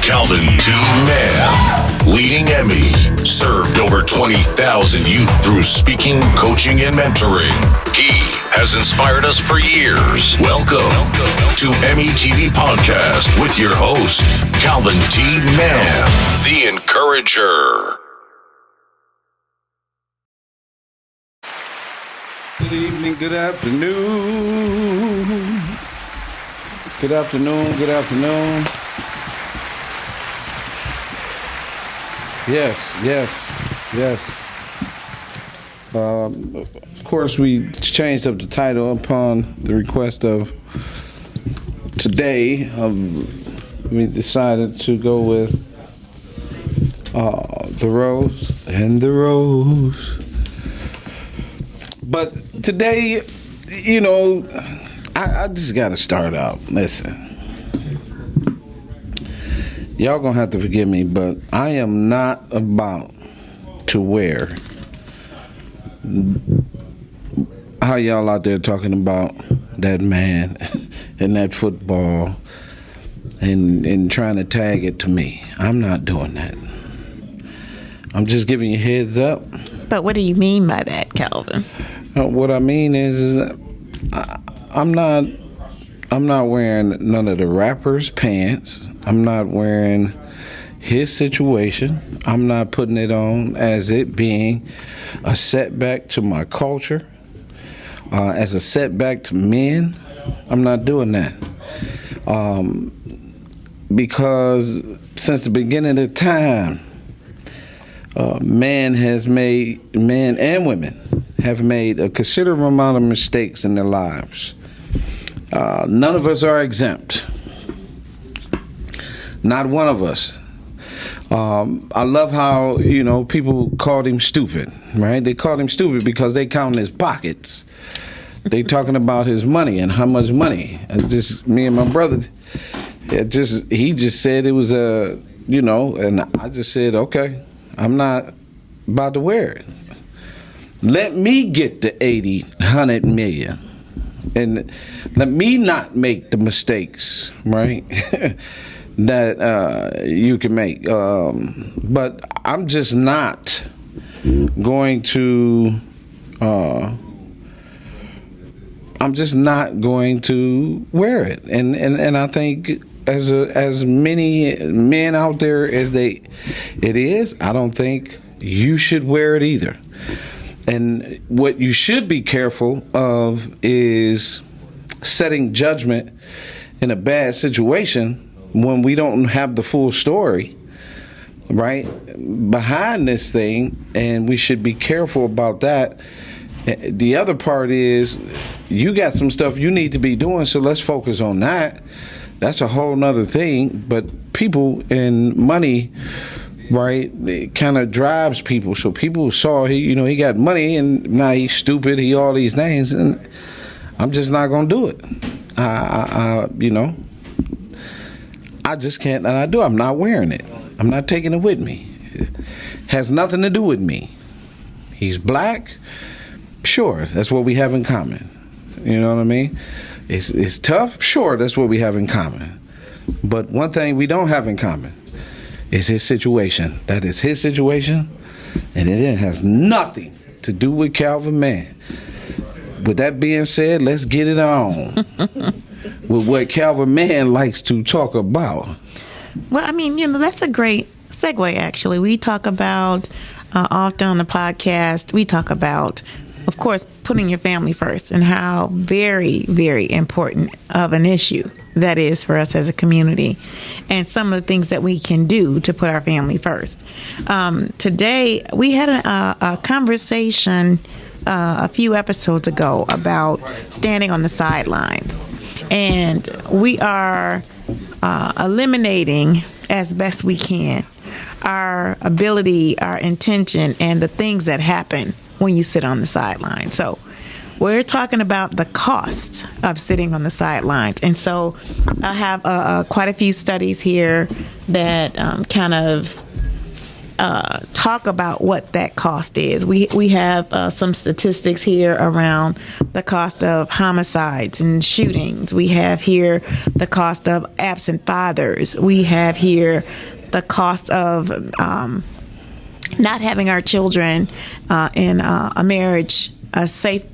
Calvin T. Mann, leading EMIY, served over 20,000 youth through speaking, coaching, and mentoring. He has inspired us for years. Welcome to EMIY TV Podcast with your host, Calvin T. Mann, the Encourager. Good evening, good afternoon. Good afternoon, good afternoon. Yes. Of course, we changed up the title upon the request of today. We decided to go with The Rose and the Rose. But today, I just got to start out. Listen, y'all gonna have to forgive me, but I am not about to wear how y'all out there talking about that man and that football and trying to tag it to me. I'm not doing that. I'm just giving you heads up. But what do you mean by that, Calvin? What I mean is I'm not wearing none of the rappers' pants. I'm not wearing his situation. I'm not putting it on as it being a setback to my culture, as a setback to men. I'm not doing that. Because since the beginning of time, men and women have made a considerable amount of mistakes in their lives. None of us are exempt. Not one of us. I love how, people called him stupid, right? They called him stupid because they count his pockets. They talking about his money and how much money. Just me and my brother, he just said it was and I just said, okay, I'm not about to wear it. Let me get the 80, 100 million. And let me not make the mistakes, right, that you can make. But I'm just not going to. I'm just not going to wear it. And I think as many men out there as it is, I don't think you should wear it either. And what you should be careful of is setting judgment in a bad situation when we don't have the full story, right, behind this thing, and we should be careful about that. The other part is you got some stuff you need to be doing, so let's focus on that. That's a whole nother thing. But people and money, right, it kind of drives people. So people saw he got money and now he's stupid, he all these things, and I'm just not gonna do it. I just can't, and I'm not wearing it. I'm not taking it with me. It has nothing to do with me. He's black, sure, that's what we have in common. You know what I mean? It's tough, sure, that's what we have in common. But one thing we don't have in common is his situation. That is his situation, and it has nothing to do with Calvin Mann. With that being said, let's get it on with what Calvin Mann likes to talk about. Well, I mean, that's a great segue, actually. We talk about, often on the podcast, we talk about, of course, putting your family first and how very, very important of an issue that is for us as a community, and some of the things that we can do to put our family first. Today, we had a conversation a few episodes ago about standing on the sidelines, and we are eliminating as best we can our ability, our intention, and the things that happen when you sit on the sidelines. So we're talking about the cost of sitting on the sidelines. And so I have quite a few studies here that kind of talk about what that cost is. We have some statistics here around the cost of homicides and shootings. We have here the cost of absent fathers. We have here the cost of not having our children in a marriage, the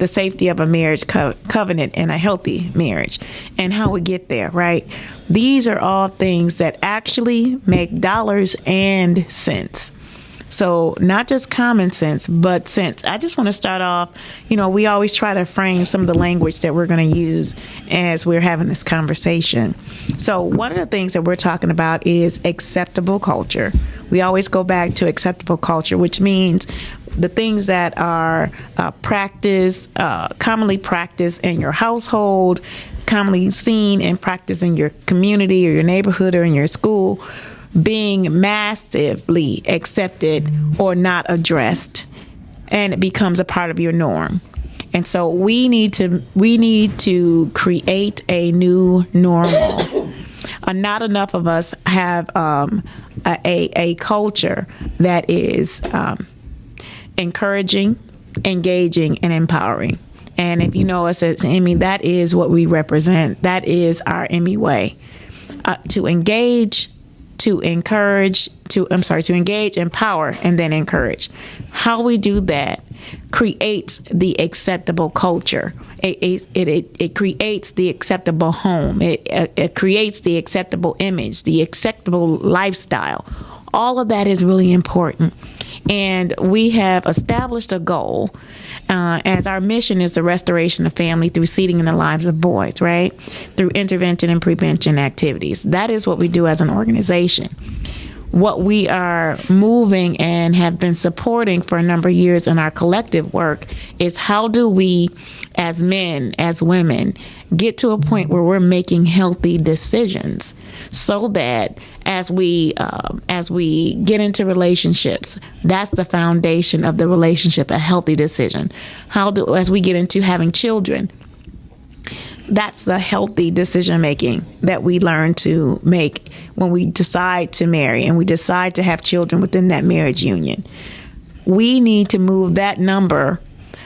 safety of a marriage covenant and a healthy marriage, and how we get there, right? These are all things that actually make dollars and cents. So not just common sense, but sense. I just want to start off, we always try to frame some of the language that we're going to use as we're having this conversation. So one of the things that we're talking about is acceptable culture. We always go back to acceptable culture, which means the things that are commonly practiced in your household, commonly seen and practiced in your community or your neighborhood or in your school, being massively accepted or not addressed, and it becomes a part of your norm. And so we need to create a new normal. Not enough of us have a culture that is encouraging, engaging, and empowering. And if you know us as EMI, that is what we represent. That is our EMI way. To engage, to engage, empower, and then encourage. How we do that creates the acceptable culture. It creates the acceptable home. It creates the acceptable image, the acceptable lifestyle. All of that is really important. And we have established a goal as our mission is the restoration of family through seeding in the lives of boys, right? Through intervention and prevention activities. That is what we do as an organization. What we are moving and have been supporting for a number of years in our collective work is how do we, as men, as women, get to a point where we're making healthy decisions so that as we get into relationships, that's the foundation of the relationship, a healthy decision. As we get into having children, that's the healthy decision making that we learn to make when we decide to marry and we decide to have children within that marriage union. We need to move that number,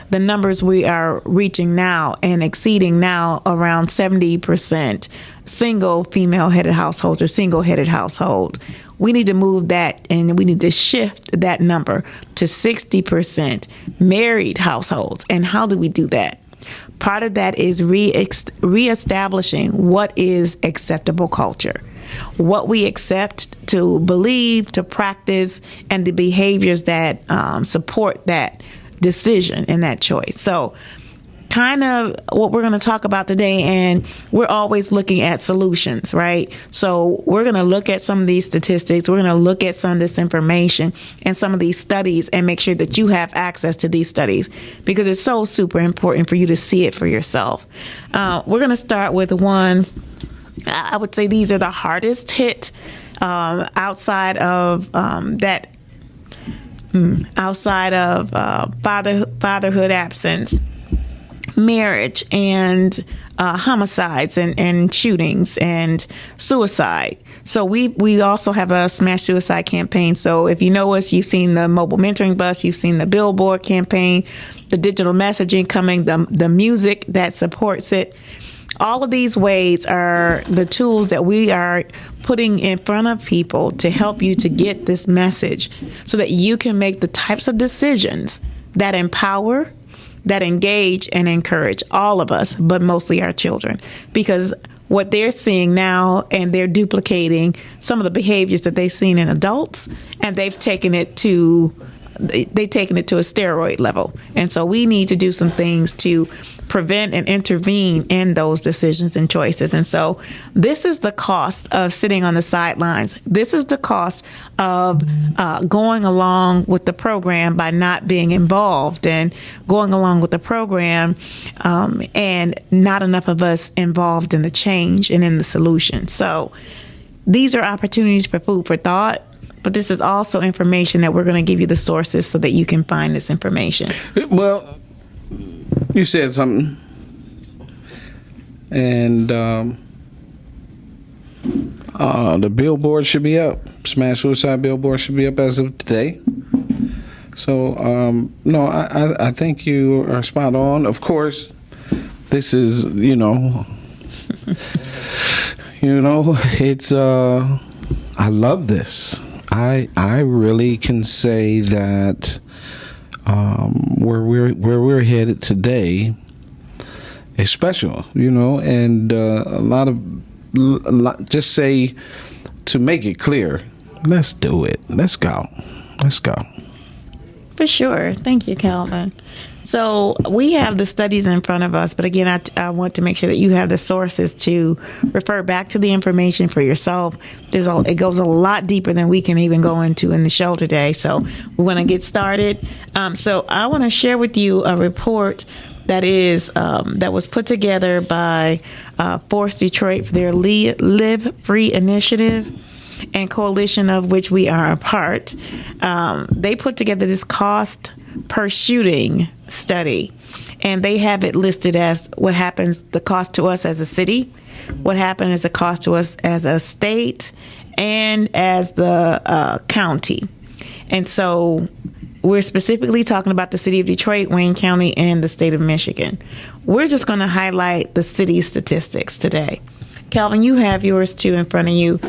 the numbers we are reaching now and exceeding now, around 70% single female-headed households or single-headed household. We need to move that, and we need to shift that number to 60% married households. And how do we do that? Part of that is reestablishing what is acceptable culture, what we accept to believe, to practice, and the behaviors that support that decision and that choice. So kind of what we're going to talk about today, and we're always looking at solutions, right? So we're going to look at some of these statistics. We're going to look at some of this information and some of these studies and make sure that you have access to these studies because it's so super important for you to see it for yourself. We're going to start with one. I would say these are the hardest hit outside of fatherhood absence, marriage, and homicides and shootings and suicide. So we also have a Smash Suicide campaign. So if you know us, you've seen the mobile mentoring bus, you've seen the billboard campaign, the digital messaging coming, the music that supports it. All of these ways are the tools that we are putting in front of people to help you to get this message so that you can make the types of decisions that empower, that engage, and encourage all of us, but mostly our children. Because what they're seeing now, and they're duplicating some of the behaviors that they've seen in adults, and they've taken it to a steroid level. And so we need to do some things to prevent and intervene in those decisions and choices. And so this is the cost of sitting on the sidelines. This is the cost of going along with the program by not being involved, and going along with the program and not enough of us involved in the change and in the solution. So these are opportunities for food for thought. But this is also information that we're going to give you the sources so that you can find this information. Well, you said something, and The billboard should be up. Smash suicide billboard should be up as of today. So, no, I think you are spot on. Of course, this is, it's, I love this. I really can say that where we're headed today is special, and a lot, just say, to make it clear, let's do it. Let's go. For sure. Thank you, Calvin. So we have the studies in front of us, but again, I want to make sure that you have the sources to refer back to the information for yourself. It goes a lot deeper than we can even go into in the show today. So we want to get started. So I want to share with you a report that was put together by Force Detroit for their Live Free initiative and coalition of which we are a part. They put together this cost per shooting study, and they have it listed as what happens, the cost to us as a city, what happened as the cost to us as a state, and as the county. And so we're specifically talking about the city of Detroit, Wayne County, and the state of Michigan. We're just going to highlight the city statistics today. Calvin, you have yours too in front of you.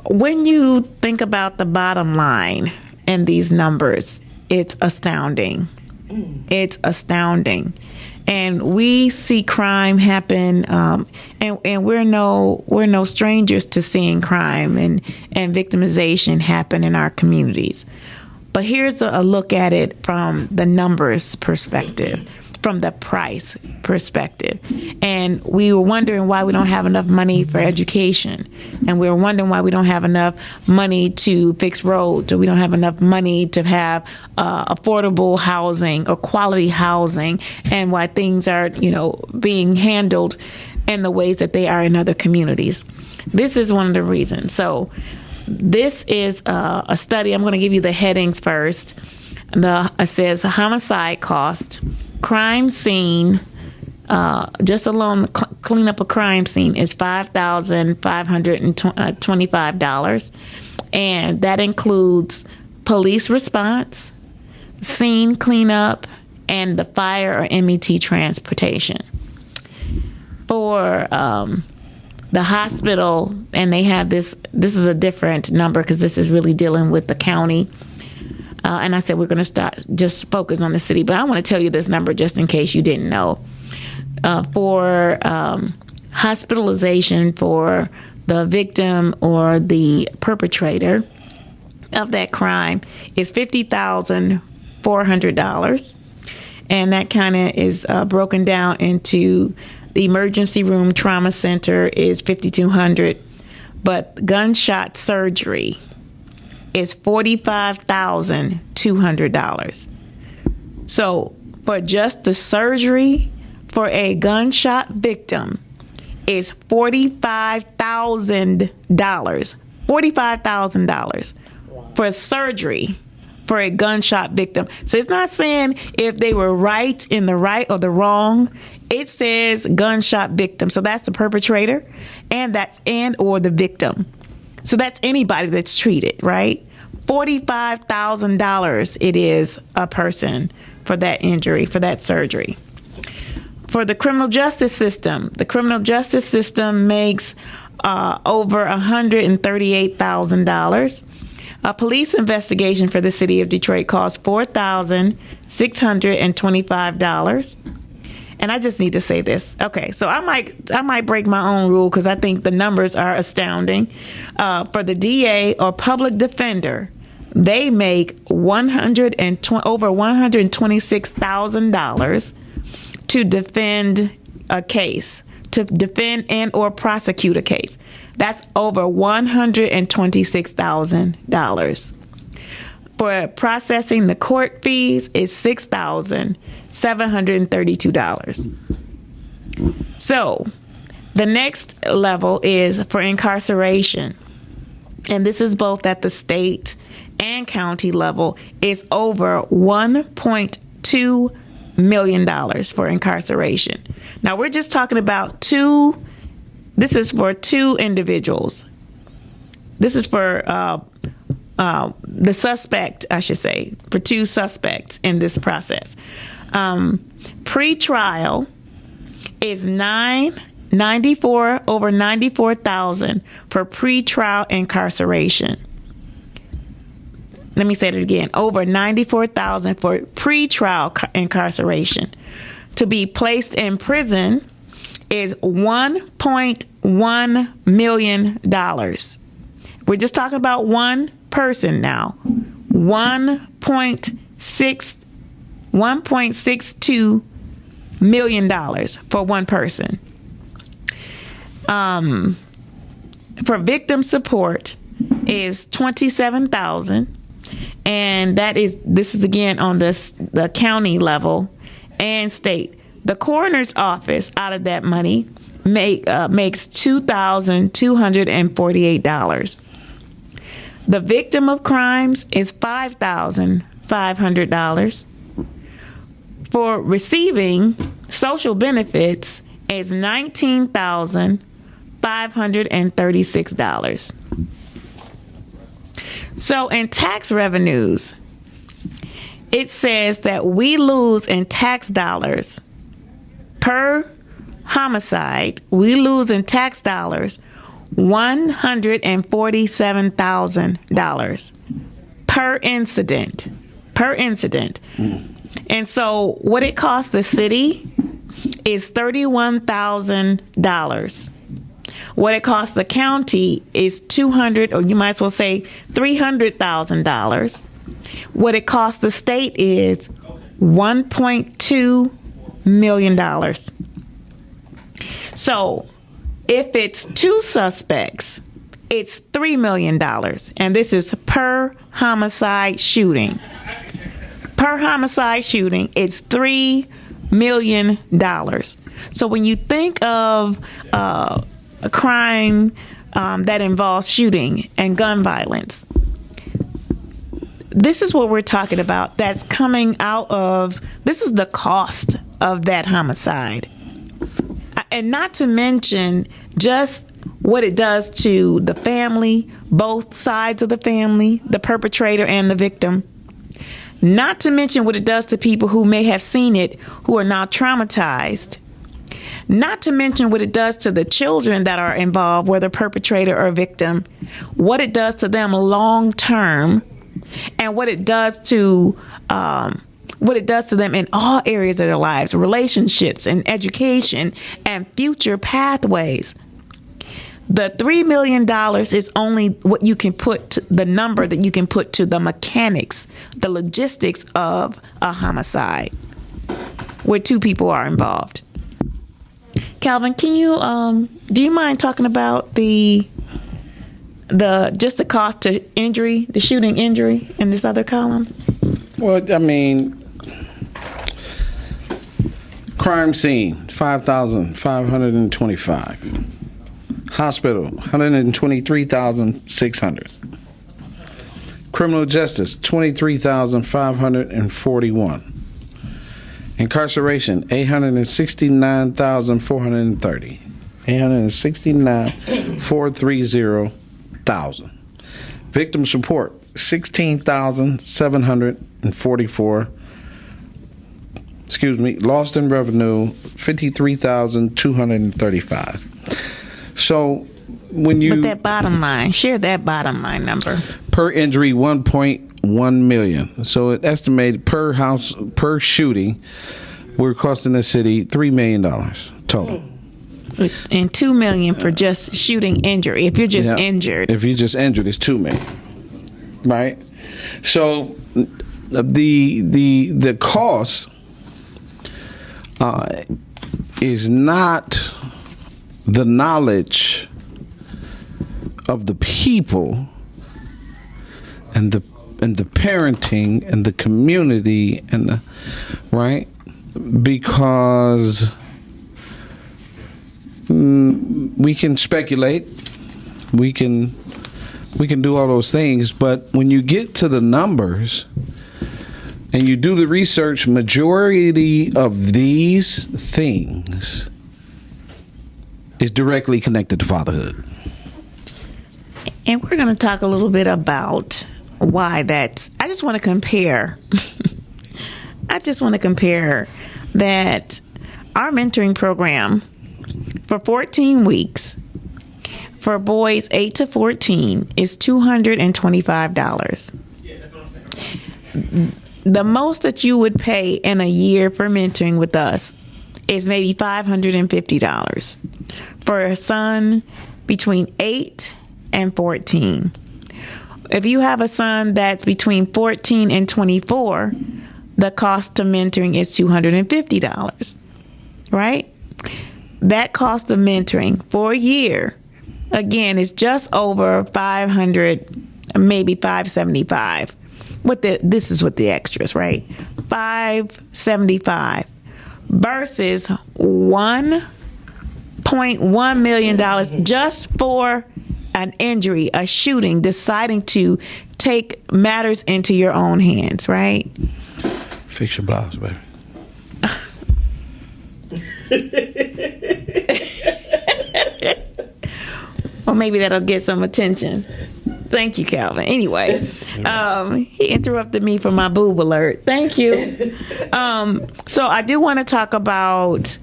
When you think about the bottom line and these numbers, it's astounding. It's astounding. And we see crime happen, and we're no strangers to seeing crime and victimization happen in our communities. But here's a look at it from the numbers perspective, from the price perspective. And we were wondering why we don't have enough money for education. And we were wondering why we don't have enough money to fix roads, or we don't have enough money to have affordable housing or quality housing, and why things are, being handled in the ways that they are in other communities. This is one of the reasons. So this is a study. I'm going to give you the headings first. It says homicide cost, crime scene, just alone clean up a crime scene is $5,525, and that includes police response, scene cleanup, and the fire or MET transportation. For the hospital, and they have this is a different number because this is really dealing with the county. And I said we're going to start just focus on the city, but I want to tell you this number just in case you didn't know. For hospitalization for the victim or the perpetrator of that crime is $50,400, and that kind of is broken down into the emergency room trauma center is $5,200, but gunshot surgery is $45,200. So for just the surgery for a gunshot victim is $45,000. $45,000 for surgery for a gunshot victim. So it's not saying if they were right in the right or the wrong. It says gunshot victim. So that's the perpetrator or the victim. So that's anybody that's treated, right? $45,000 it is a person for that injury, for that surgery. For the criminal justice system makes over $138,000. A police investigation for the city of Detroit costs $4,625. And I just need to say this. Okay, so I might break my own rule because I think the numbers are astounding. For the DA or public defender, they make over $126,000 to defend a case, to defend and or prosecute a case. That's over $126,000. For processing the court fees is $6,732. So the next level is for incarceration. And this is both at the state and county level. It's over $1.2 million for incarceration. Now, we're just talking about two. This is for two individuals. This is for the suspect, I should say, for two suspects in this process. Pre-trial is over 94,000 for pre-trial incarceration. Let me say it again. Over 94,000 for pre-trial incarceration. To be placed in prison is $1.1 million. We're just talking about one person now. $1.62 million for one person. For victim support is $27,000, and this is again on the county level and state. The coroner's office out of that money makes $2,248. The victim of crimes is $5,500. For receiving social benefits is $19,536. So in tax revenues, it says that we lose in tax dollars per homicide. We lose in tax dollars $147,000 per incident. And so what it costs the city is $31,000. What it costs the county is $200,000, or you might as well say $300,000. What it costs the state is $1.2 million. So if it's two suspects, it's $3 million. And this is per homicide shooting. Per homicide shooting, it's $3 million. So when you think of a crime that involves shooting and gun violence, this is what we're talking about. That's coming out of, this is the cost of that homicide. And not to mention just what it does to the family, both sides of the family, the perpetrator and the victim. Not to mention what it does to people who may have seen it, who are now traumatized. Not to mention what it does to the children that are involved, whether perpetrator or victim, what it does to them long term, and what it does to them in all areas of their lives, relationships and education and future pathways. The $3 million is only what you can put, the number that you can put to the mechanics, the logistics of a homicide where two people are involved. Calvin, can you, do you mind talking about the cost to injury, the shooting injury in this other column? Well, I mean, crime scene, 5,525. Hospital, 123,600. Criminal justice, 23,541. Incarceration, 869,430. 869,430,000. Victim support, 16,744. Lost in revenue, 53,235. So when you... But that bottom line, share that bottom line number. Per injury, 1.1 million. So it estimated per shooting, we're costing the city $3 million total. And $2 million for just shooting injury. If you're just injured. If you're just injured, it's $2 million. Right? So the cost is not the knowledge of the people and the parenting and the community and the right, because we can speculate, we can do all those things, but when you get to the numbers and you do the research, majority of these things is directly connected to fatherhood. And we're going to talk a little bit about why that's. I just want to compare. That our mentoring program for 14 weeks for boys 8 to 14 is $225. The most that you would pay in a year for mentoring with us is maybe $550 for a son between 8 and 14. If you have a son that's between 14 and 24, the cost of mentoring is $250, right? That cost of mentoring for a year, again, is just over $500, maybe $575. This is with the extras, right? $575 versus $1.1 million just for an injury, a shooting, deciding to take matters into your own hands, right? Fix your blouse, baby. Or maybe that'll get some attention. Thank you, Calvin. Anyway, he interrupted me for my boob alert. Thank you. So I do want to talk about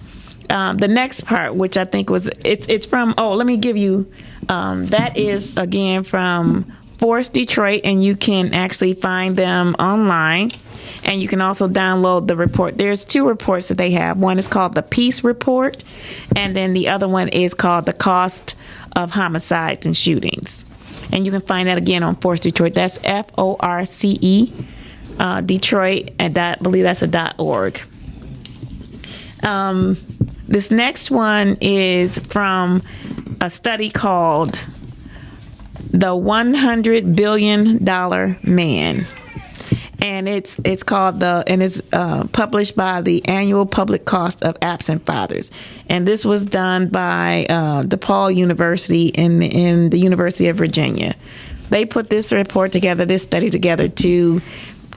the next part, which I think it's from, let me give you, that is, again, from Force Detroit, and you can actually find them online. And you can also download the report. There's 2 reports that they have. One is called the Peace Report, and then the other one is called the Cost of Homicides and Shootings. And you can find that again on Force Detroit. That's FORCE Detroit, and I believe that's a .org. This next one is from a study called The $100 Billion Man. And it's called it's published by the Annual Public Cost of Absent Fathers, and this was done by DePaul University in the University of Virginia. They put this study together to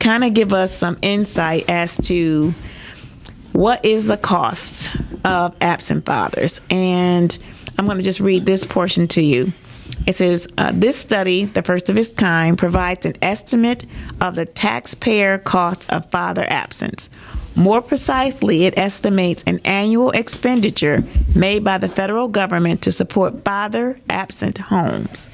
kind of give us some insight as to what is the cost of absent fathers. And I'm going to just read this portion to you. It says, this study, the first of its kind, provides an estimate of the taxpayer cost of father absence. More precisely, it estimates an annual expenditure made by the federal government to support father absent homes.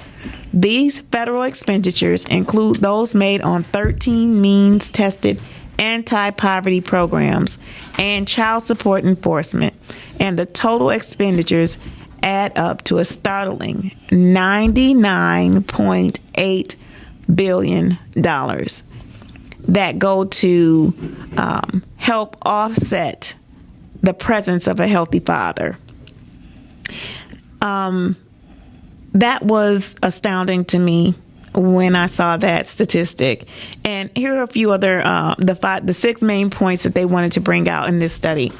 These federal expenditures include those made on 13 means-tested anti-poverty programs and child support enforcement, and the total expenditures add up to a startling $99.8 billion that go to help offset the presence of a healthy father. That was astounding to me when I saw that statistic. And here are a few other, the 6 main points that they wanted to bring out in this study.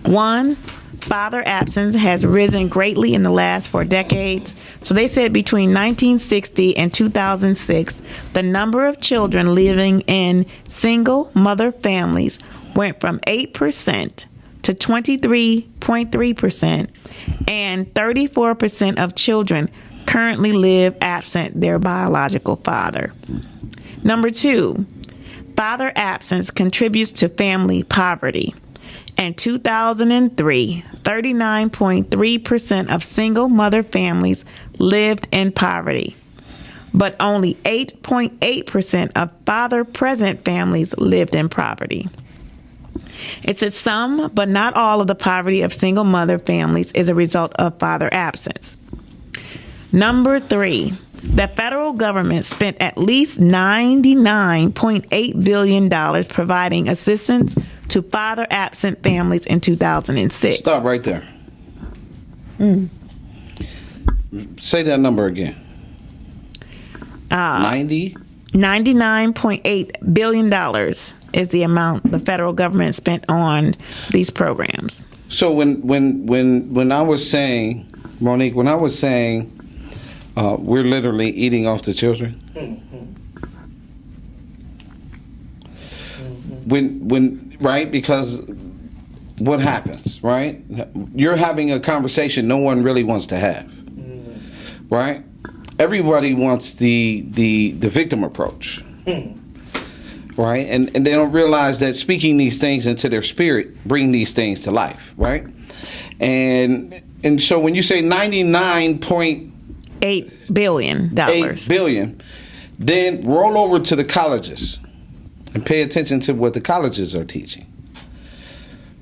1, father absence has risen greatly in the last 4 decades. So they said between 1960 and 2006, the number of children living in single mother families went from 8% to 23.3%, and 34% of children currently live absent their biological father. Number 2, father absence contributes to family poverty. In 2003, 39.3% of single mother families lived in poverty, but only 8.8% of father-present families lived in poverty. It said some, but not all, of the poverty of single mother families is a result of father absence. Number 3, the federal government spent at least $99.8 billion providing assistance to father absent families in 2006. Stop right there. Say that number again. 99.8 billion is the amount the federal government spent on these programs. So when I was saying, Monique, we're literally eating off the children. when right, because what happens, right? You're having a conversation no one really wants to have, right? Everybody wants the victim approach, right? And they don't realize that speaking these things into their spirit bring these things to life, right? And so when you say 99.8 $8 billion, then roll over to the colleges and pay attention to what the colleges are teaching,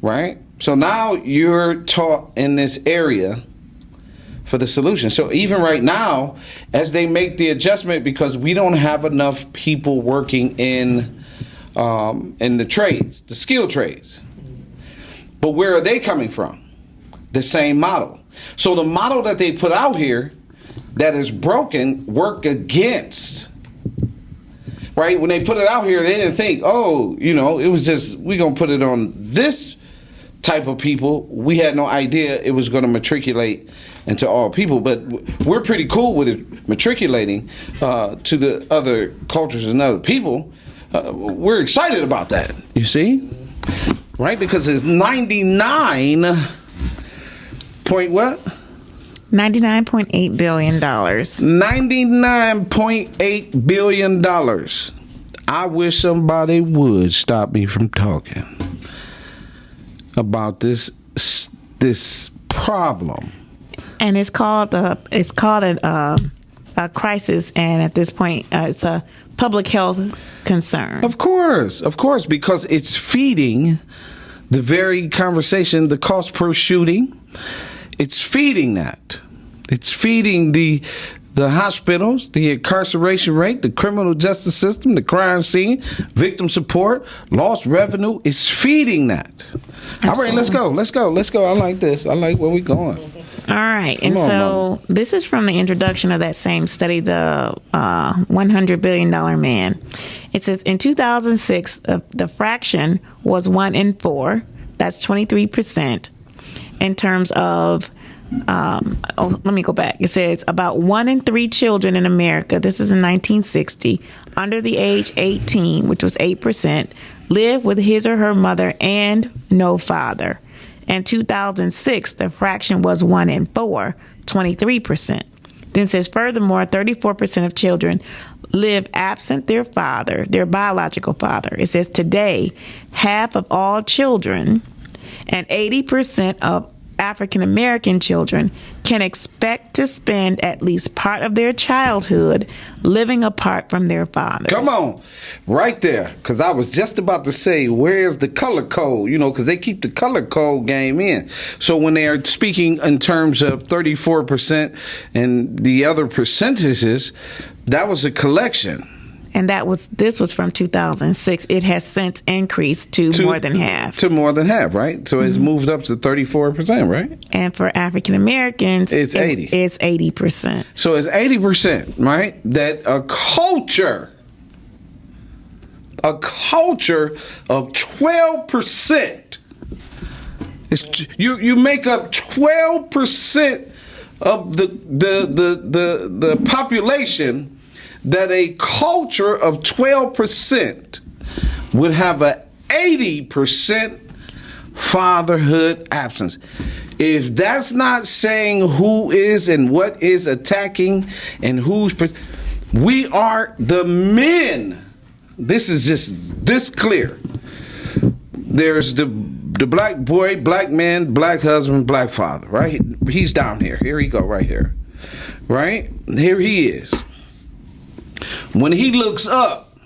right? So now you're taught in this area for the solution. So even right now, as they make the adjustment, because we don't have enough people working in the trades, the skilled trades. But where are they coming from? The same model. So the model that they put out here that is broken work against, right? When they put it out here, they didn't think, oh, it was just, we're going to put it on this type of people. We had no idea it was going to matriculate into all people, but we're pretty cool with it matriculating to the other cultures and other people. We're excited about that, you see? Right? Because it's 99 point what? $99.8 billion. $99.8 billion. I wish somebody would stop me from talking about this problem. And it's called a crisis, and at this point, it's a public health concern. Of course, because it's feeding the very conversation, the cost per shooting. It's feeding that. It's feeding the hospitals, the incarceration rate, the criminal justice system, the crime scene, victim support, lost revenue. It's feeding that. Absolutely. All right, let's go. I like this. I like where we're going. All right. Come on, Mama. This is from the introduction of that same study, the $100 billion man. It says in 2006, the fraction was 1 in 4. That's 23%. In terms of, let me go back. It says about 1 in 3 children in America, this is in 1960, under the age 18, which was 8%, live with his or her mother and no father. In 2006, the fraction was 1 in 4, 23%. Then it says, furthermore, 34% of children live absent their father, their biological father. It says today, half of all children and 80% of African American children can expect to spend at least part of their childhood living apart from their fathers. Come on, right there, because I was just about to say, where's the color code? Because they keep the color code game in. So when they are speaking in terms of 34% and the other percentages, that was a collection. And this was from 2006. It has since increased to more than half. To more than half, right? So it's moved up to 34%, right? And for African Americans, it's 80. It's 80%. So it's 80%, right? That a culture of 12%. You make up 12% of the population. That a culture of 12% would have an 80% fatherhood absence. If that's not saying who is and what is attacking and we are the men. This is just this clear. There's the black boy, black man, black husband, black father, right? He's down here. Here he go, right here. Right? Here he is. When he looks up,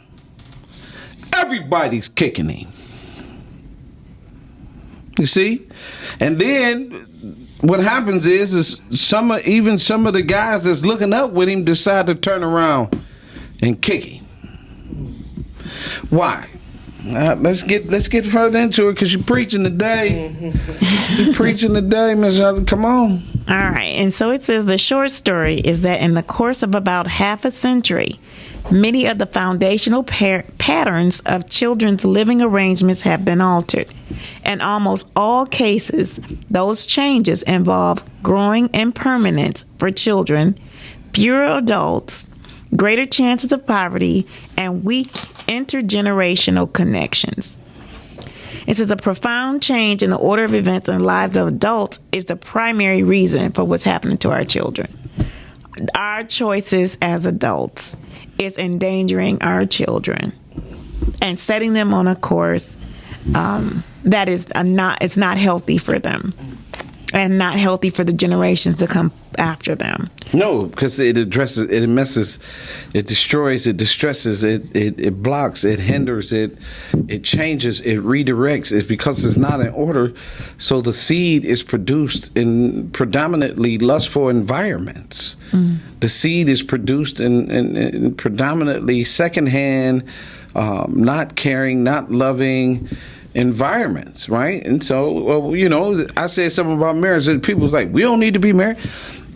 everybody's kicking him. You see? And then what happens is some of the guys that's looking up with him decide to turn around and kick him. Why? Let's get further into it because you're preaching today. You're preaching today, Ms. Hudson. Come on. All right. And so it says the short story is that in the course of about half a century, many of the foundational patterns of children's living arrangements have been altered. In almost all cases, those changes involve growing impermanence for children, fewer adults, greater chances of poverty, and weak intergenerational connections. It says a profound change in the order of events in the lives of adults is the primary reason for what's happening to our children. Our choices as adults is endangering our children and setting them on a course that is it's not healthy for them and not healthy for the generations to come after them. No, because it addresses, it messes, it destroys, it distresses, it blocks, it hinders, it changes, it redirects. It's because it's not in order. So the seed is produced in predominantly lustful environments. The seed is produced in predominantly secondhand, not caring, not loving environments, right? And so, well, you know, I said something about marriage, and people was like, we don't need to be married.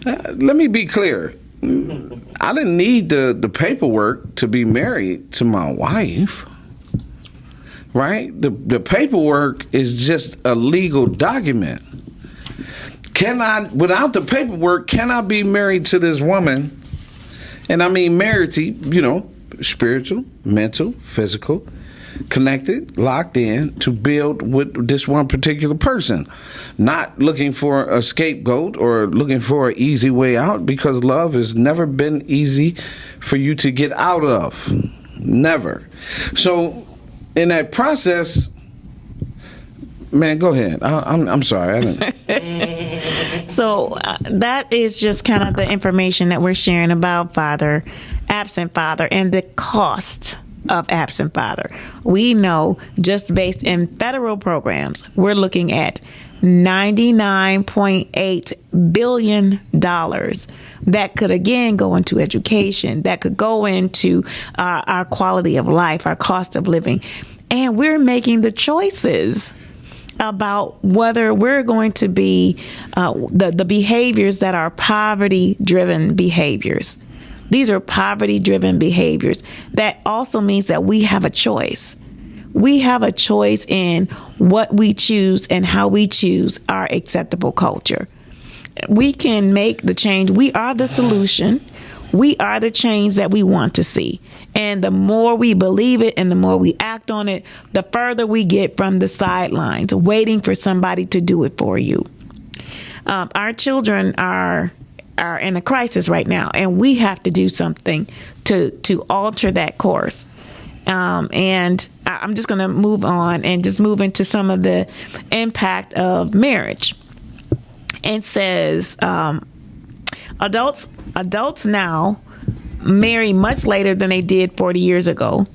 Let me be clear. I didn't need the paperwork to be married to my wife, right? The paperwork is just a legal document. Without the paperwork, can I be married to this woman? And I mean married to, you know, spiritual, mental, physical, connected, locked in to build with this one particular person, not looking for a scapegoat or looking for an easy way out, because love has never been easy for you to get out of. Never. So in that process, man, go ahead. I'm sorry. I didn't. So that is just kind of the information that we're sharing about absent father, and the cost of absent father. We know, just based in federal programs, we're looking at $99.8 billion that could again go into education, that could go into our quality of life, our cost of living. And we're making the choices about whether we're going to be the behaviors that are poverty-driven behaviors. These are poverty-driven behaviors. That also means that we have a choice. We have a choice in what we choose and how we choose our acceptable culture. We can make the change. We are the solution. We are the change that we want to see. And the more we believe it and the more we act on it, the further we get from the sidelines, waiting for somebody to do it for you. Our children are in a crisis right now, and we have to do something to alter that course. And I'm just going to move on and just move into some of the impact of marriage. It says adults now marry much later than they did 40 years ago,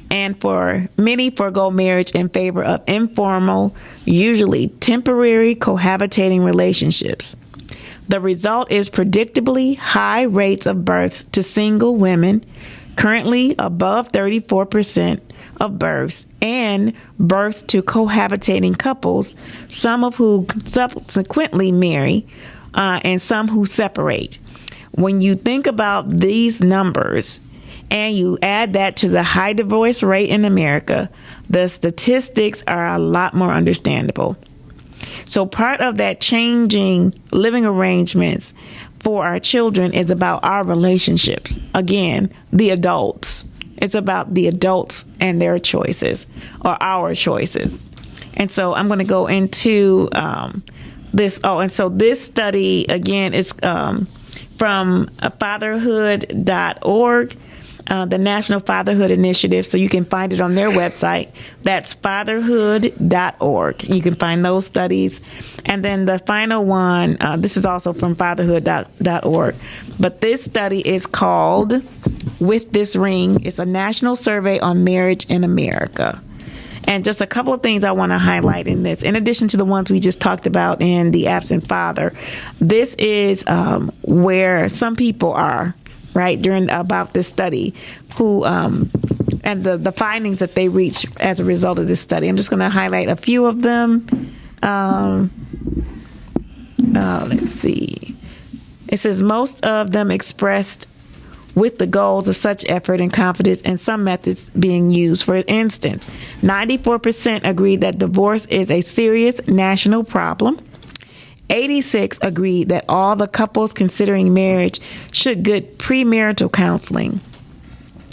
and for many forego marriage in favor of informal, usually temporary cohabitating relationships. The result is predictably high rates of births to single women, currently above 34% of births, and births to cohabitating couples, some of who subsequently marry, and some who separate. When you think about these numbers and you add that to the high divorce rate in America, the statistics are a lot more understandable. So part of that changing living arrangements for our children is about our relationships. Again, the adults. It's about the adults and their choices, or our choices. And so I'm going to go into this. Oh, and so this study, again, is from fatherhood.org. The National Fatherhood Initiative, so you can find it on their website. That's fatherhood.org. You can find those studies. And then the final one, this is also from fatherhood.org. But this study is called With This Ring. It's a national survey on marriage in America. And just a couple of things I want to highlight in this, in addition to the ones we just talked about in the absent father. This is where some people are, right, about this study, who and the findings that they reach as a result of this study. I'm just going to highlight a few of them. Let's see. It says most of them expressed with the goals of such effort and confidence in some methods being used. For instance, 94% agreed that divorce is a serious national problem. 86 agreed that all the couples considering marriage should get premarital counseling.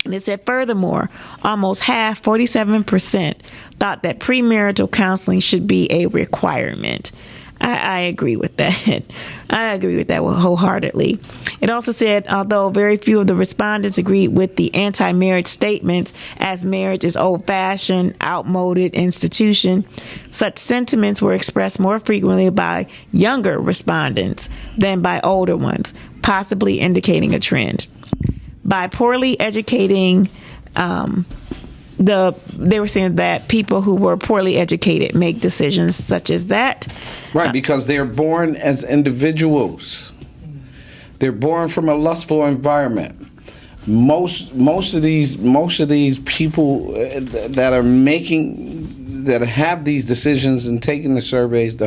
And it said, furthermore, almost half, 47%, thought that premarital counseling should be a requirement. I agree with that. I agree with that wholeheartedly. It also said, although very few of the respondents agreed with the anti-marriage statements as marriage is old-fashioned, outmoded institution, such sentiments were expressed more frequently by younger respondents than by older ones, possibly indicating a trend. By poorly educating they were saying that people who were poorly educated make decisions such as that. Right, because they're born as individuals. They're born from a lustful environment. Most of these people that have these decisions and taking the surveys,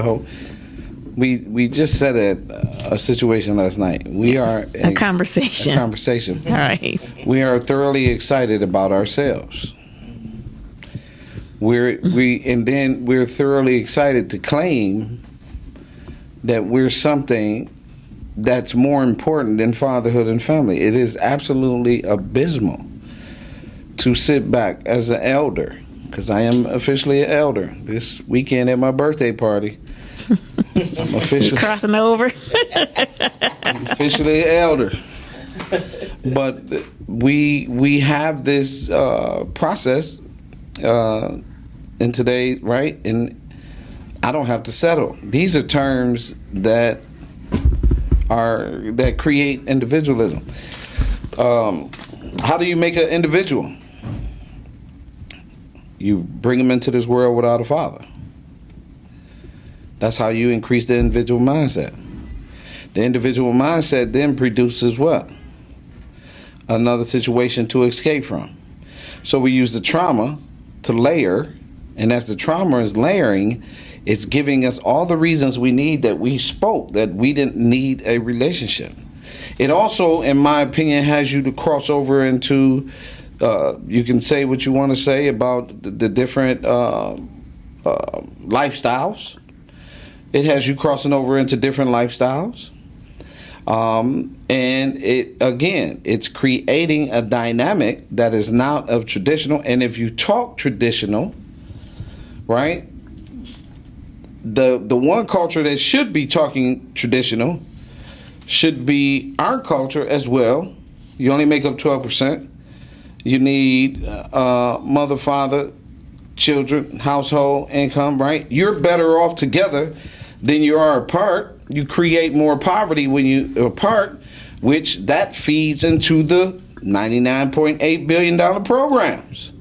we just said it, a situation last night. We are a conversation. All right. We are thoroughly excited about ourselves. We're thoroughly excited to claim that we're something that's more important than fatherhood and family. It is absolutely abysmal to sit back as an elder, because I am officially an elder. This weekend at my birthday party, I'm officially crossing over. Officially an elder. But we have this process in today, right? And I don't have to settle. These are terms that create individualism. How do you make an individual? You bring them into this world without a father. That's how you increase the individual mindset. The individual mindset then produces what? Another situation to escape from. So we use the trauma to layer, and as the trauma is layering, it's giving us all the reasons we need that we spoke, that we didn't need a relationship. It also, in my opinion, has you to cross over into, you can say what you want to say about the different lifestyles. It has you crossing over into different lifestyles. And it's creating a dynamic that is not of traditional. And if you talk traditional, right, the one culture that should be talking traditional should be our culture as well. You only make up 12%. You need mother, father, children, household, income, right? You're better off together than you are apart. You create more poverty when you apart, which that feeds into the $99.8 billion programs,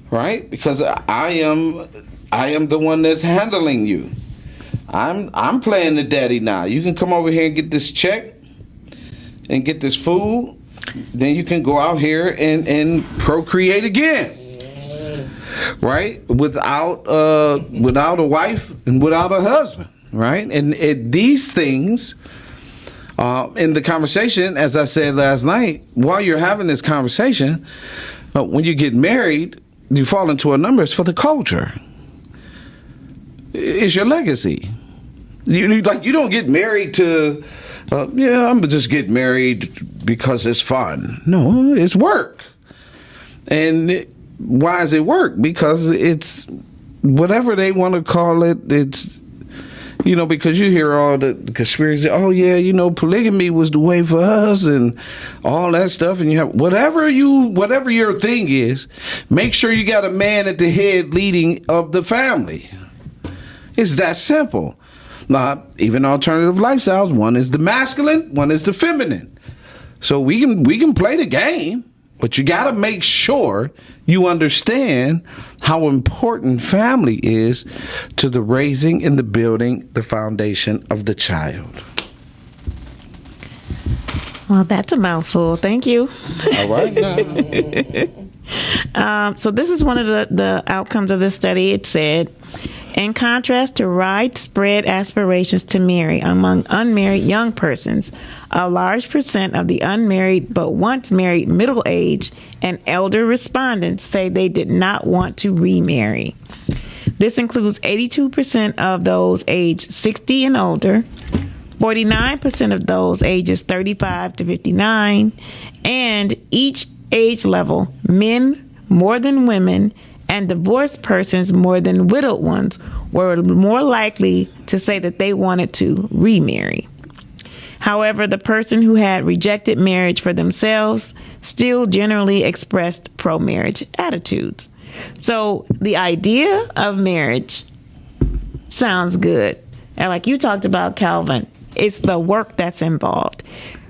right? Because I am the one that's handling you. I'm playing the daddy now. You can come over here and get this check and get this food. Then you can go out here and procreate again, right? Without a wife and without a husband, right? And these things in the conversation, as I said last night, while you're having this conversation, when you get married, you fall into a number. It's for the culture. It's your legacy. You don't get married to, I'm gonna just get married because it's fun. No, it's work. And why is it work? Because it's whatever they want to call it. It's, because you hear all the conspiracy. Oh yeah, polygamy was the way for us and all that stuff. And you have whatever your thing is, make sure you got a man at the head leading of the family. It's that simple. Now, even alternative lifestyles, one is the masculine, one is the feminine. So we can play the game, but you got to make sure you understand how important family is to the raising and the building the foundation of the child. Well, that's a mouthful. Thank you. All right. So this is one of the outcomes of this study. It said, in contrast to widespread aspirations to marry among unmarried young persons, a large percent of the unmarried but once married middle-aged and elder respondents say they did not want to remarry. This includes 82% of those aged 60 and older, 49% of those ages 35 to 59, and each age level, men more than women, and divorced persons more than widowed ones were more likely to say that they wanted to remarry. However, the person who had rejected marriage for themselves still generally expressed pro-marriage attitudes. So the idea of marriage sounds good. And like you talked about, Calvin, it's the work that's involved.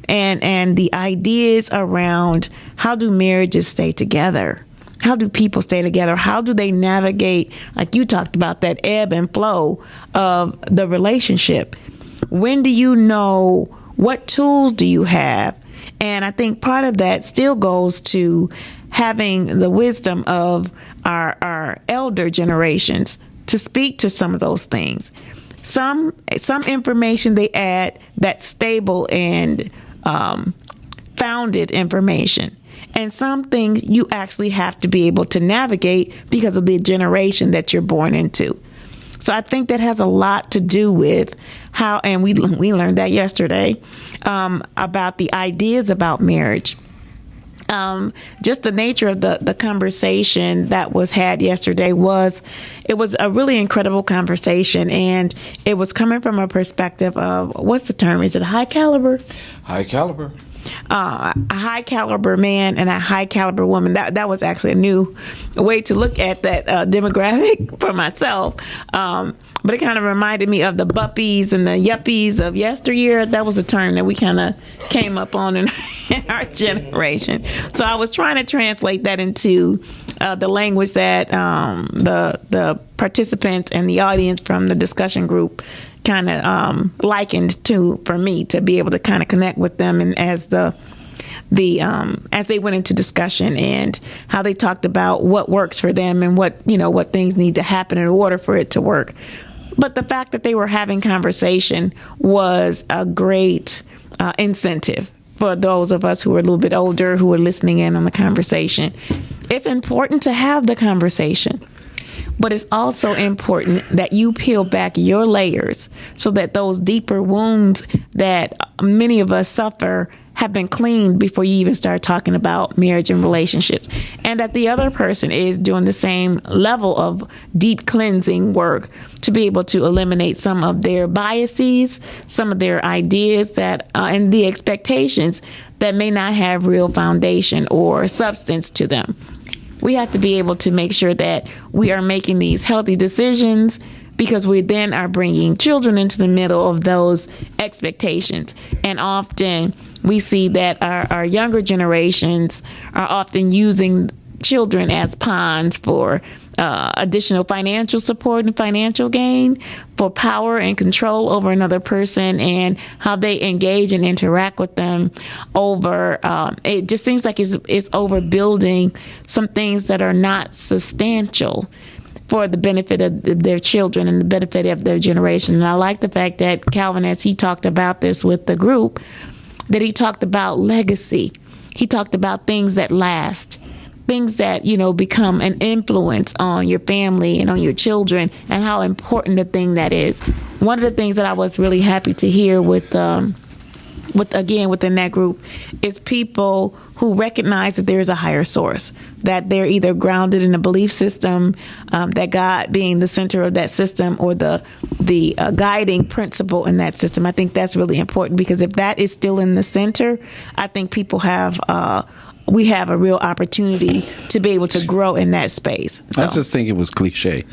And the ideas around how do marriages stay together? How do people stay together? How do they navigate, like you talked about, that ebb and flow of the relationship? When do you know? What tools do you have? And I think part of that still goes to having the wisdom of our elder generations to speak to some of those things. Some information they add that's stable and founded information. And some things you actually have to be able to navigate because of the generation that you're born into. So I think that has a lot to do with how, and we learned that yesterday, about the ideas about marriage. Just the nature of the conversation that was had yesterday was a really incredible conversation, and it was coming from a perspective of, what's the term? Is it high caliber? High caliber. A high caliber man and a high caliber woman. That was actually a new way to look at that demographic for myself. But it kind of reminded me of the buppies and the yuppies of yesteryear. That was a term that we kind of came up on in our generation. So I was trying to translate that into the language that the participants and the audience from the discussion group kind of likened to, for me to be able to kind of connect with them, and as as they went into discussion and how they talked about what works for them and what things need to happen in order for it to work. But the fact that they were having conversation was a great incentive for those of us who are a little bit older who are listening in on the conversation. It's important to have the conversation. But it's also important that you peel back your layers so that those deeper wounds that many of us suffer have been cleaned before you even start talking about marriage and relationships. And that the other person is doing the same level of deep cleansing work to be able to eliminate some of their biases, some of their ideas that and the expectations that may not have real foundation or substance to them. We have to be able to make sure that we are making these healthy decisions, because we then are bringing children into the middle of those expectations. And often we see that our younger generations are often using children as pawns for additional financial support and financial gain, for power and control over another person, and how they engage and interact with them over, it just seems like it's overbuilding some things that are not substantial for the benefit of their children and the benefit of their generation. And I like the fact that Calvin, as he talked about this with the group, that he talked about legacy. He talked about things that last, things that, become an influence on your family and on your children, and how important a thing that is. One of the things that I was really happy to hear within that group is people who recognize that there is a higher source, that they're either grounded in a belief system, that God being the center of that system, or the guiding principle in that system. I think that's really important, because if that is still in the center, I think people we have a real opportunity to be able to grow in that space. So. I just think it was cliche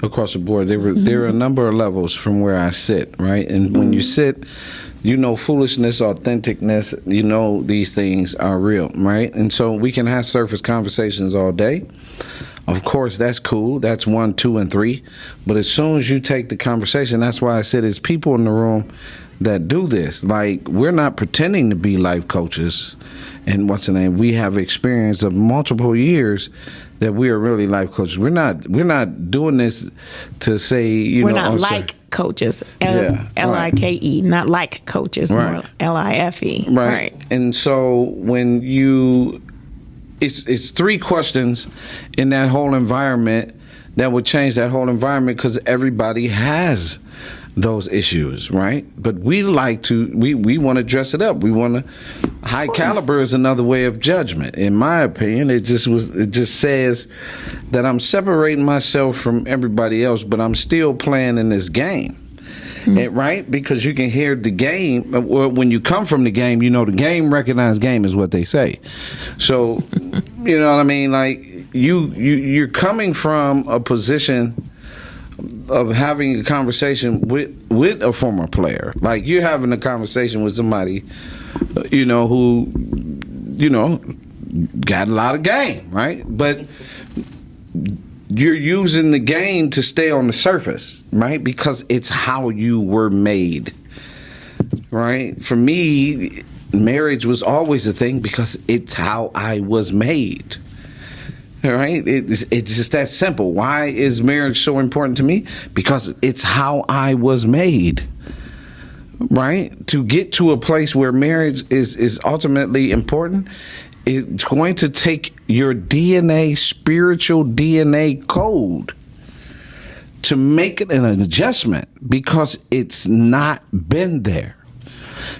across the board. There are a number of levels from where I sit, right? And when you sit, foolishness, authenticness, these things are real, right? And so we can have surface conversations all day. Of course, that's cool. That's 1, 2, and 3. But as soon as you take the conversation, that's why I said there's people in the room that do this. Like, we're not pretending to be life coaches and we have experience of multiple years that we are really life coaches. We're not doing this to say, we're not like coaches. L-I-K-E, not like coaches, right. More L-I-F-E. Right. And so when it's 3 questions in that whole environment that would change that whole environment, because everybody has those issues, right? But we like to, we want to dress it up. We want to, high caliber is another way of judgment. In my opinion, it just says that I'm separating myself from everybody else, but I'm still playing in this game. Right? Because you can hear the game. When you come from the game, you know the game recognized game is what they say. So, you know what I mean? Like you're coming from a position of having a conversation with a former player. Like you're having a conversation with somebody, you know, who, you know, got a lot of game, right? But you're using the game to stay on the surface, right? Because it's how you were made, right? For me, marriage was always a thing because it's how I was made, right? It's just that simple. Why is marriage so important to me? Because it's how I was made, right? To get to a place where marriage is ultimately important, it's going to take your DNA, spiritual DNA code, to make it an adjustment because it's not been there.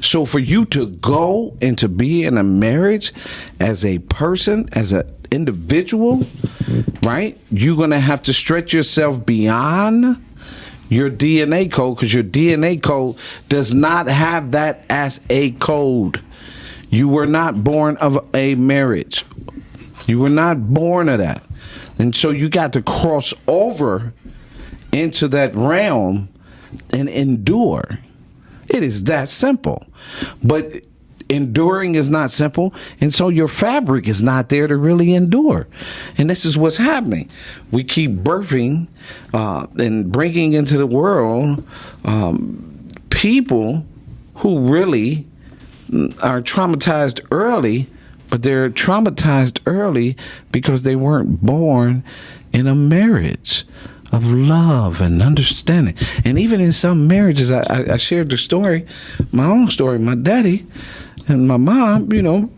So for you to go and to be in a marriage as a person, as an individual, right, you're going to have to stretch yourself beyond your DNA code, because your DNA code does not have that as a code. You were not born of a marriage. You were not born of that. And so you got to cross over into that realm and endure. It is that simple. But enduring is not simple. And so your fabric is not there to really endure. And this is what's happening. We keep birthing and bringing into the world people who really are traumatized early, but they're traumatized early because they weren't born in a marriage of love and understanding. And even in some marriages, I shared the story, my own story, my daddy and my mom, you know,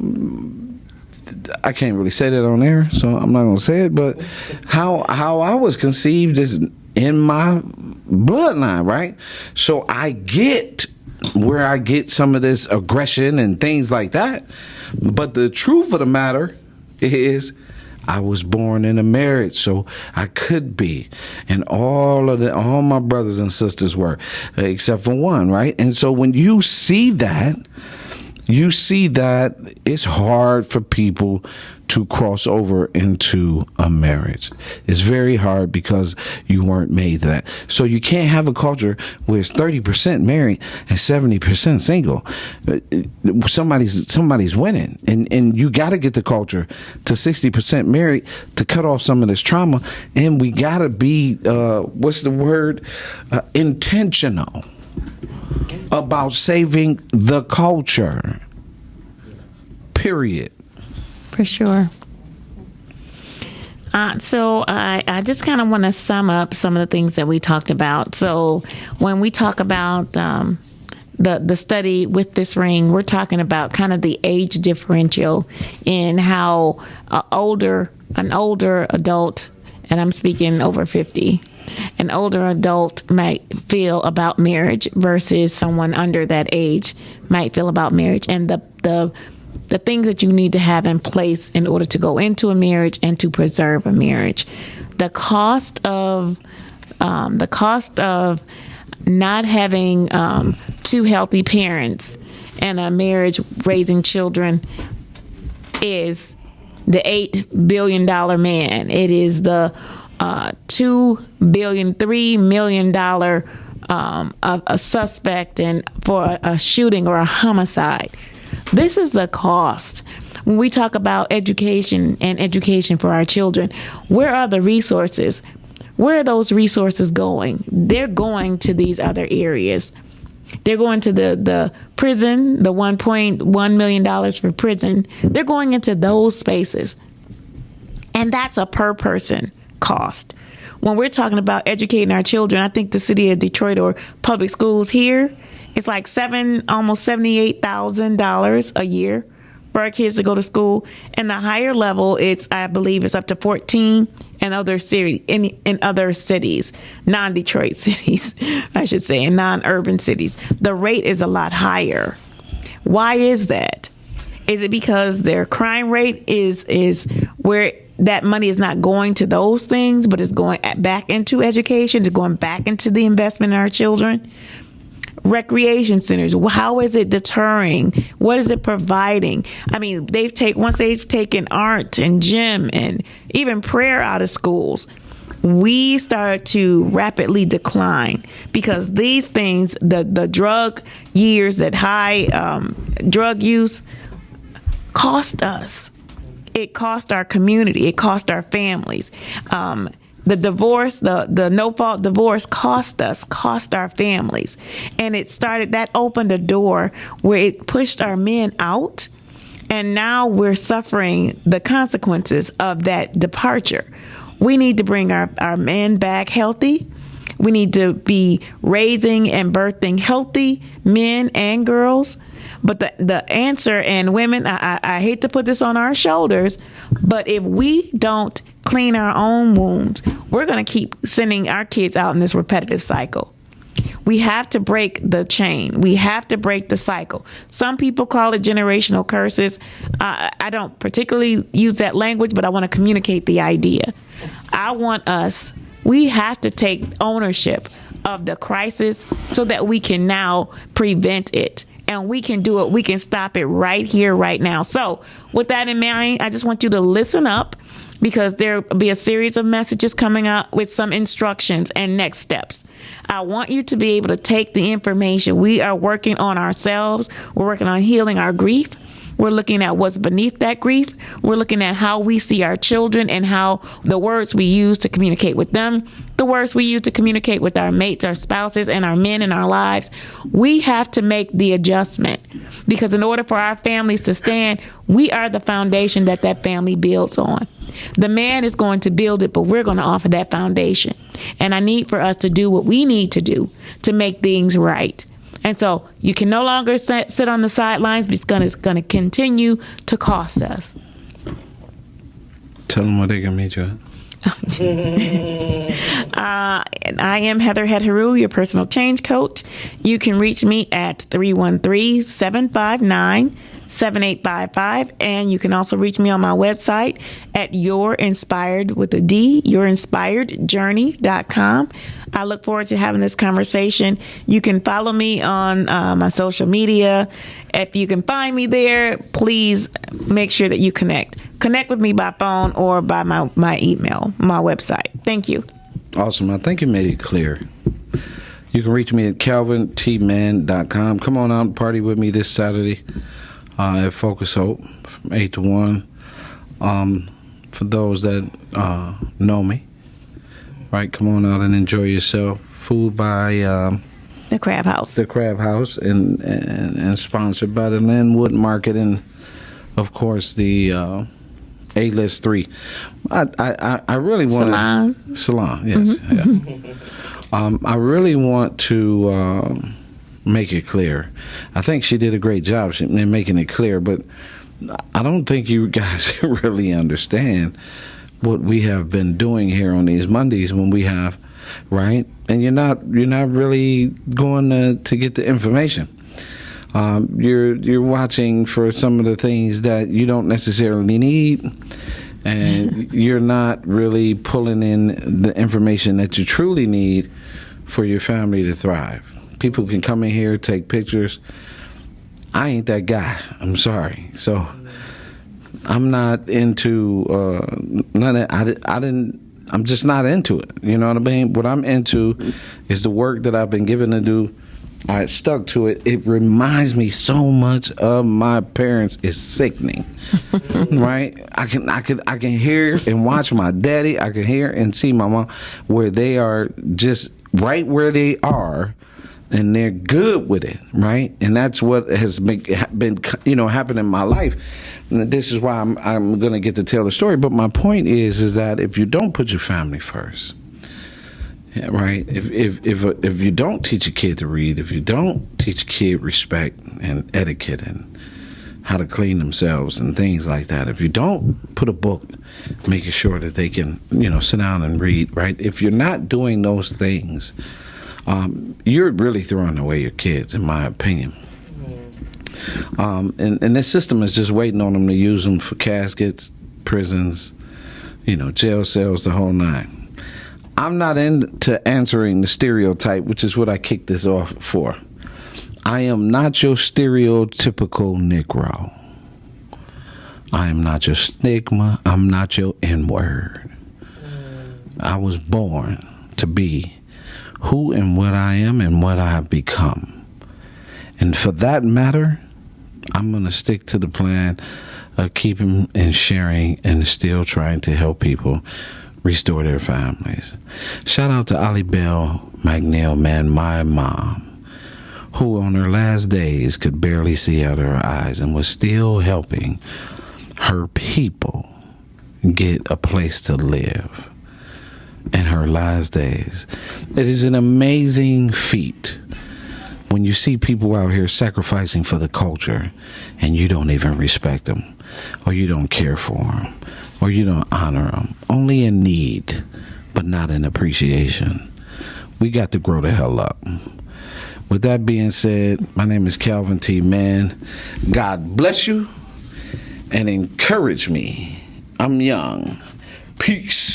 I can't really say that on air, so I'm not going to say it, but how I was conceived is in my bloodline, right? So I get where I get some of this aggression and things like that. But the truth of the matter is I was born in a marriage, so I could be. And all my brothers and sisters were, except for one, right? And so when you see that it's hard for people to cross over into a marriage. It's very hard because you weren't made that. So you can't have a culture where it's 30% married and 70% single. Somebody's winning. And you got to get the culture to 60% married to cut off some of this trauma. And we got to be, intentional about saving the culture. Period. For sure. So I just kind of want to sum up some of the things that we talked about. So when we talk about the study with this ring, we're talking about kind of the age differential in how an older adult, and I'm speaking over 50, an older adult might feel about marriage versus someone under that age might feel about marriage, and the things that you need to have in place in order to go into a marriage and to preserve a marriage. The cost of not having two healthy parents and a marriage raising children is the $8 billion man. It is the $3 million a suspect and for a shooting or a homicide. This is the cost. When we talk about education and education for our children, where are the resources? Where are those resources going? They're going to these other areas. They're going to the prison, the $1.1 million for prison. They're going into those spaces. And that's a per person cost. When we're talking about educating our children, I think the city of Detroit or public schools here, it's like almost $78,000 a year for our kids to go to school. And the higher level, I believe it's up to 14 in other cities, non-Detroit cities, I should say, in non-urban cities. The rate is a lot higher. Why is that? Is it because their crime rate is where that money is not going to those things, but it's going back into education, it's going back into the investment in our children? Recreation centers, how is it deterring? What is it providing? I mean, once they've taken art and gym and even prayer out of schools, we start to rapidly decline because these things, the drug years, that high drug use, cost us. It cost our community. It cost our families. The divorce, the no-fault divorce cost our families. And that opened a door where it pushed our men out. And now we're suffering the consequences of that departure. We need to bring our men back healthy. We need to be raising and birthing healthy men and girls. But the answer, and women, I hate to put this on our shoulders, but if we don't clean our own wounds, we're going to keep sending our kids out in this repetitive cycle. We have to break the chain. We have to break the cycle. Some people call it generational curses. I don't particularly use that language, but I want to communicate the idea. We have to take ownership of the crisis so that we can now prevent it. And we can do it. We can stop it right here, right now. So with that in mind, I just want you to listen up, because there will be a series of messages coming out with some instructions and next steps. I want you to be able to take the information. We are working on ourselves. We're working on healing our grief. We're looking at what's beneath that grief. We're looking at how we see our children and how the words we use to communicate with them, the words we use to communicate with our mates, our spouses, and our men in our lives. We have to make the adjustment, because in order for our families to stand, we are the foundation that family builds on. The man is going to build it, but we're going to offer that foundation. And I need for us to do what we need to do to make things right. And so you can no longer sit on the sidelines, because it's going to continue to cost us. Tell them where they can meet you at. I am Heather Hedharu, your personal change coach. You can reach me at 313-759-7855. And you can also reach me on my website at yourinspiredjourney.com. I look forward to having this conversation. You can follow me on my social media. If you can find me there, please make sure that you connect. Connect with me by phone or by my email, my website. Thank you. Awesome. I think you made it clear. You can reach me at calvintman.com. Come on out and party with me this Saturday at Focus Hope from 8 to 1. For those that know me, right, come on out and enjoy yourself. Food by the Crab House. The Crab House, and sponsored by the Linwood Market, and of course the A-List 3. I really want Salon, yes. Mm-hmm. Yeah. I really want to make it clear. I think she did a great job in making it clear, but I don't think you guys really understand what we have been doing here on these Mondays when we have, right? And you're not really going to get the information. You're watching for some of the things that you don't necessarily need, and you're not really pulling in the information that you truly need for your family to thrive. People can come in here, take pictures. I ain't that guy. I'm sorry. So I'm not into I'm just not into it. You know what I mean? What I'm into is the work that I've been given to do. I stuck to it. It reminds me so much of my parents. It's sickening, right? I can hear and watch my daddy. I can hear and see my mom, where they are just right where they are, and they're good with it, right? And that's what has been happening in my life. And this is why I'm going to get to tell the story. But my point is that if you don't put your family first, right? If you don't teach a kid to read, if you don't teach a kid respect and etiquette and how to clean themselves and things like that. If you don't put a book, making sure that they can, sit down and read, right? If you're not doing those things, you're really throwing away your kids, in my opinion. And this system is just waiting on them to use them for caskets, prisons, jail cells, the whole nine. I'm not into answering the stereotype, which is what I kicked this off for. I am not your stereotypical Negro. I am not your stigma. I'm not your N-word. I was born to be who and what I am and what I have become. And for that matter, I'm going to stick to the plan of keeping and sharing and still trying to help people restore their families. Shout out to Ali Bell McNeil, man, my mom, who on her last days could barely see out of her eyes and was still helping her people get a place to live in her last days. It is an amazing feat when you see people out here sacrificing for the culture and you don't even respect them, or you don't care for them, or you don't honor them, only in need, but not in appreciation. We got to grow the hell up. With that being said, my name is Calvin T. Mann. God bless you and encourage me. I'm young. Peace.